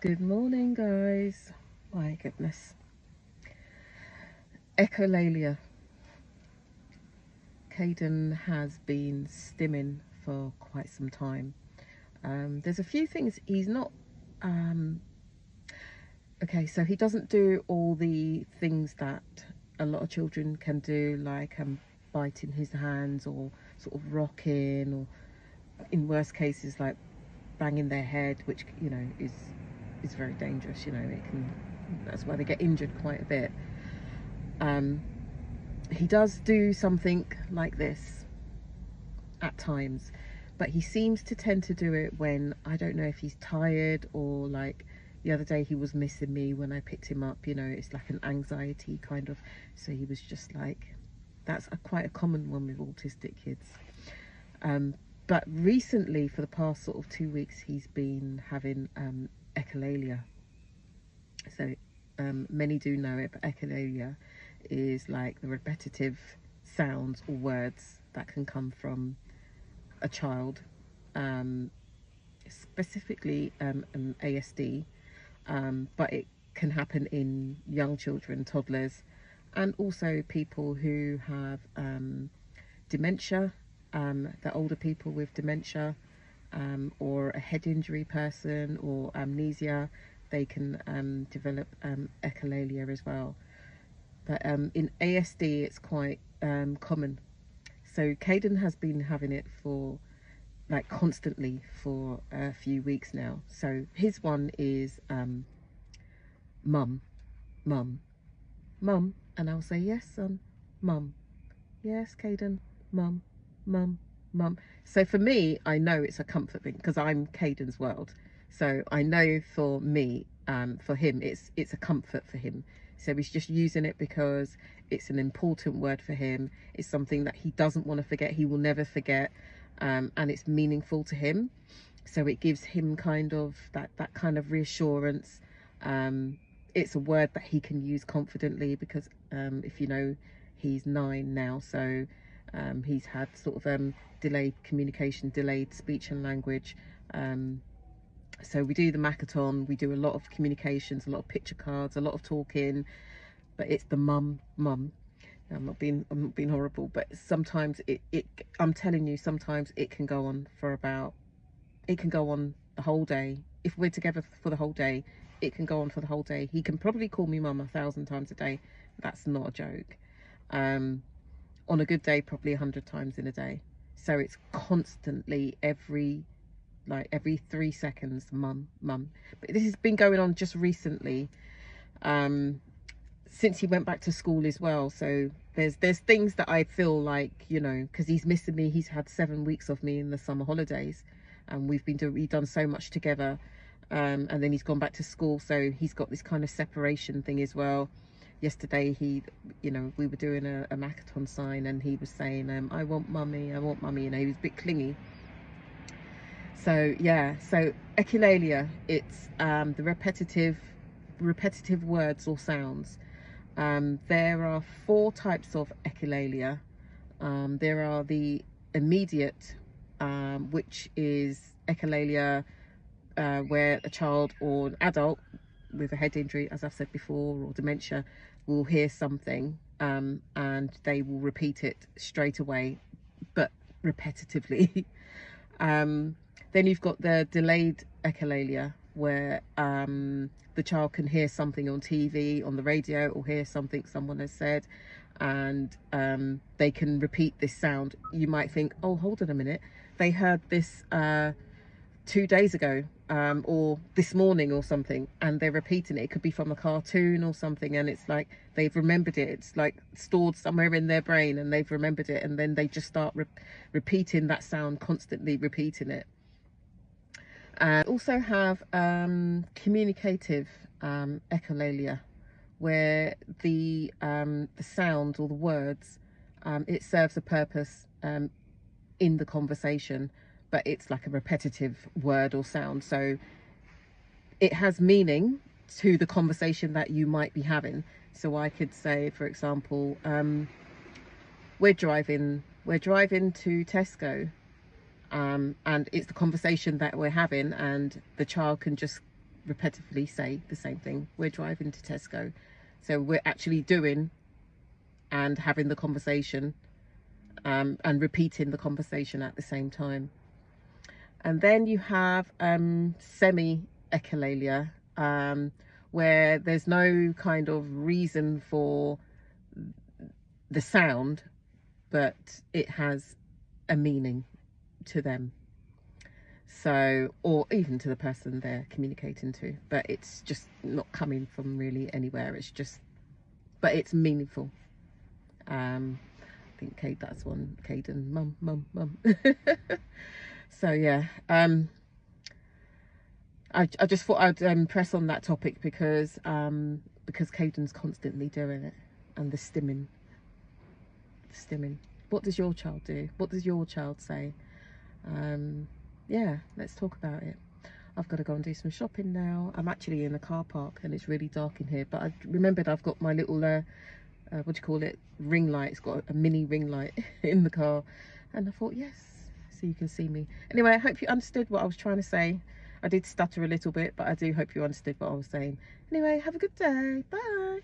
Good morning, guys. My goodness. Echolalia. Caden has been stimming for quite some time. There's a few things he's not. Okay, so he doesn't do all the things that a lot of children can do, like biting his hands or sort of rocking, or in worst cases, like banging their head, which is very dangerous. That's why they get injured quite a bit. He does do something like this at times, but he seems to tend to do it when, I don't know if he's tired, or like the other day he was missing me when I picked him up. It's like an anxiety kind of, so he was just like, that's quite a common one with autistic kids. But recently, for the past sort of 2 weeks, he's been having echolalia. So many do know it, but echolalia is like the repetitive sounds or words that can come from a child, specifically an ASD, but it can happen in young children, toddlers, and also people who have dementia, the older people with dementia, or a head injury person, or amnesia. They can develop echolalia as well. But in ASD, it's quite common. So Caden has been having it for like constantly for a few weeks now. So his one is mum, mum, mum, and I'll say, yes, son, mum, yes, Caden, mum, mum, mum. So for me, I know it's a comfort thing because I'm Caden's world. So I know for me, for him, it's a comfort for him. So he's just using it because it's an important word for him. It's something that he doesn't want to forget. He will never forget, and it's meaningful to him. So it gives him kind of that kind of reassurance. It's a word that he can use confidently because if you know, he's 9 now, so he's had sort of delayed communication, delayed speech and language. So we do the Macathon, we do a lot of communications, a lot of picture cards, a lot of talking, but it's the mum. I'm not being horrible, but sometimes I'm telling you, sometimes it can go on the whole day. If we're together for the whole day, it can go on for the whole day. He can probably call me mum 1,000 times a day. That's not a joke. On a good day, probably 100 times in a day. So it's constantly every 3 seconds, mum. But this has been going on just recently, since he went back to school as well. So there's things that I feel like, because he's missing me. He's had 7 weeks of me in the summer holidays, and we've done so much together, and then he's gone back to school, so he's got this kind of separation thing as well. Yesterday we were doing a Macathon sign, and he was saying, I want mummy, he was a bit clingy. So yeah, so echolalia, it's the repetitive words or sounds. There are 4 types of echolalia. There are the immediate, which is echolalia where a child or an adult with a head injury, as I've said before, or dementia, will hear something and they will repeat it straight away, but repetitively. Then you've got the delayed echolalia, where the child can hear something on TV, on the radio, or hear something someone has said, and they can repeat this sound. You might think, oh, hold on a minute, they heard this 2 days ago, or this morning or something, and they're repeating it. It could be from a cartoon or something, and it's like they've remembered it. It's like stored somewhere in their brain, and they've remembered it, and then they just start repeating that sound, constantly repeating it. Also have communicative echolalia, where the sound or the words, it serves a purpose in the conversation, but it's like a repetitive word or sound, so it has meaning to the conversation that you might be having. So I could say, for example, we're driving to Tesco, and it's the conversation that we're having, and the child can just repetitively say the same thing. We're driving to Tesco, so we're actually doing and having the conversation, and repeating the conversation at the same time. And then you have semi echolalia, where there's no kind of reason for the sound, but it has a meaning to them. So, or even to the person they're communicating to, but it's just not coming from really anywhere. It's just, but it's meaningful. I think Kate, that's one. Caden, mum, mum, mum. So yeah, I just thought I'd press on that topic because Caden's constantly doing it, and the stimming. What does your child do? What does your child say? Yeah, let's talk about it. I've got to go and do some shopping now. I'm actually in a car park and it's really dark in here, but I remembered I've got my little what do you call it, ring light. It's got a mini ring light in the car, and I thought, yes, so you can see me. Anyway, I hope you understood what I was trying to say. I did stutter a little bit, but I do hope you understood what I was saying. Anyway, have a good day. Bye.